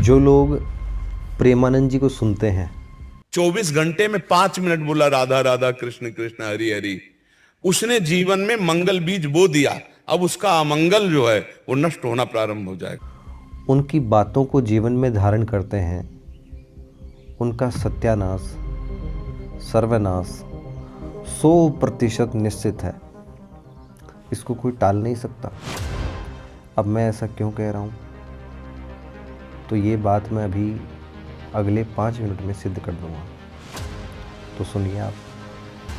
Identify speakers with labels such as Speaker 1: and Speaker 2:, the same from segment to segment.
Speaker 1: जो लोग प्रेमानंद जी को सुनते हैं,
Speaker 2: 24 घंटे में 5 मिनट बोला राधा राधा कृष्ण कृष्ण हरि हरि, उसने जीवन में मंगल बीज बो दिया। अब उसका अमंगल जो है वो नष्ट होना प्रारंभ हो जाएगा।
Speaker 1: उनकी बातों को जीवन में धारण करते हैं, उनका सत्यानाश, सर्वनाश 100% निश्चित है। इसको कोई टाल नहीं सकता। अब मैं ऐसा क्यों कह रहा हूँ, तो ये बात मैं अभी अगले 5 मिनट में सिद्ध कर दूँगा। तो सुनिए आप,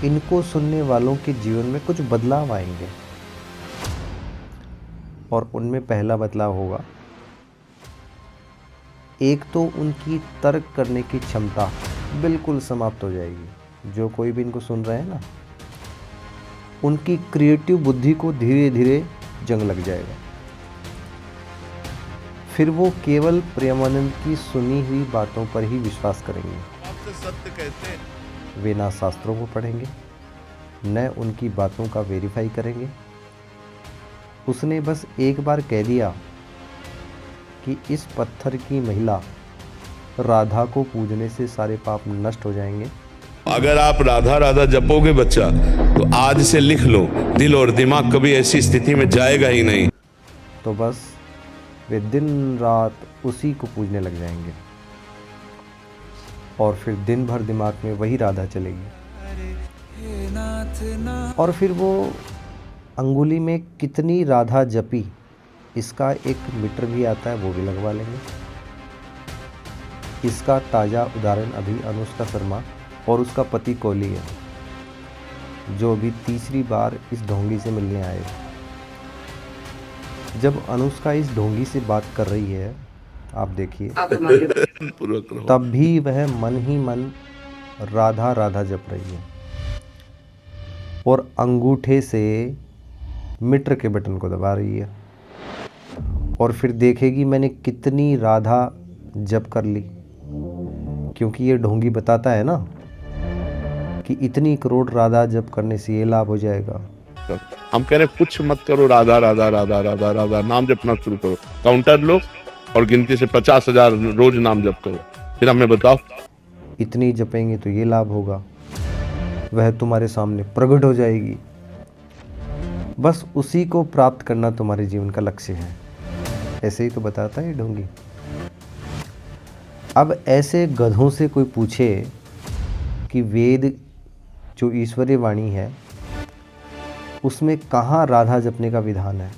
Speaker 1: इनको सुनने वालों के जीवन में कुछ बदलाव आएंगे और उनमें पहला बदलाव होगा, एक तो उनकी तर्क करने की क्षमता बिल्कुल समाप्त हो जाएगी। जो कोई भी इनको सुन रहे हैं ना, उनकी क्रिएटिव बुद्धि को धीरे धीरे जंग लग जाएगा। फिर वो केवल प्रेमानंद की सुनी हुई बातों पर ही विश्वास करेंगे।
Speaker 2: आपसे सत्य कहते हैं।
Speaker 1: वे ना शास्त्रों को पढ़ेंगे, न उनकी बातों का वेरीफाई करेंगे। उसने बस एक बार कह दिया कि इस पत्थर की महिला राधा को पूजने से सारे पाप नष्ट हो जाएंगे।
Speaker 2: अगर आप राधा राधा जपोगे बच्चा, तो आज से लिख लो, दिल और दिमाग कभी ऐसी स्थिति में जाएगा ही नहीं।
Speaker 1: तो बस वे दिन रात उसी को पूजने लग जाएंगे और फिर दिन भर दिमाग में वही राधा चलेगी। और फिर वो अंगुली में कितनी राधा जपी, इसका एक मीटर भी आता है, वो भी लगवा लेंगे। इसका ताज़ा उदाहरण अभी अनुष्का शर्मा और उसका पति कोहली है, जो अभी तीसरी बार इस ढोंगी से मिलने आए। जब अनुष्का इस ढोंगी से बात कर रही है, आप देखिए, तब भी वह मन ही मन राधा राधा जप रही है और अंगूठे से मीटर के बटन को दबा रही है। और फिर देखेगी मैंने कितनी राधा जप कर ली, क्योंकि ये ढोंगी बताता है ना कि इतनी करोड़ राधा जप करने से ये लाभ हो जाएगा।
Speaker 2: हम कह रहे कुछ मत करो, राधा राधा राधा राधा राधा नाम जपना शुरू करो। काउंटर लो और गिनती से 50,000 रोज नाम जप करो, फिर हमें बताओ।
Speaker 1: इतनी जपेंगे तो ये लाभ होगा, वह तुम्हारे सामने प्रकट हो जाएगी। बस उसी को प्राप्त करना तुम्हारे जीवन का लक्ष्य है। ऐसे ही तो बताता है ढोंगी। अब ऐसे गधों से कोई पूछे कि वेद जो ईश्वरीय वाणी है, उसमें कहाँ राधा जपने का विधान है,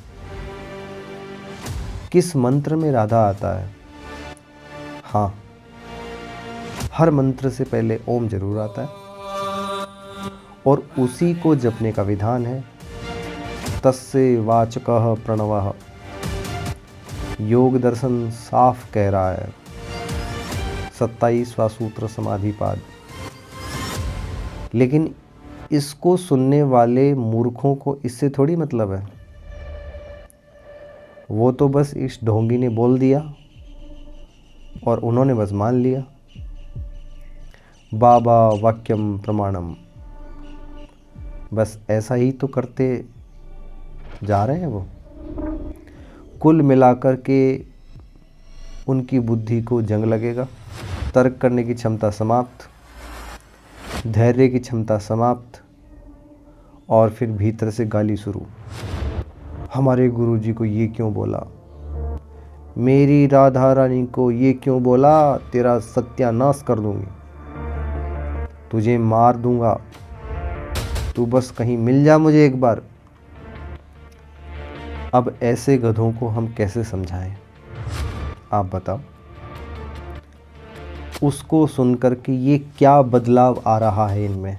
Speaker 1: किस मंत्र में राधा आता है। हाँ, हर मंत्र से पहले ओम जरूर आता है और उसी को जपने का विधान है। तस्य वाचकः प्रणवः, योग दर्शन साफ कह रहा है। 27वां सूत्र समाधिपाद। लेकिन इसको सुनने वाले मूर्खों को इससे थोड़ी मतलब है। वो तो बस इस ढोंगी ने बोल दिया और उन्होंने बस मान लिया। बाबा वाक्यम प्रमाणम, बस ऐसा ही तो करते जा रहे हैं वो। कुल मिलाकर के उनकी बुद्धि को जंग लगेगा, तर्क करने की क्षमता समाप्त, धैर्य की क्षमता समाप्त, और फिर भीतर से गाली शुरू। हमारे गुरुजी को ये क्यों बोला, मेरी राधा रानी को ये क्यों बोला, तेरा सत्यानाश कर दूंगी, तुझे मार दूंगा, तू बस कहीं मिल जा मुझे एक बार। अब ऐसे गधों को हम कैसे समझाएं, आप बताओ। उसको सुनकर के ये क्या बदलाव आ रहा है इनमें।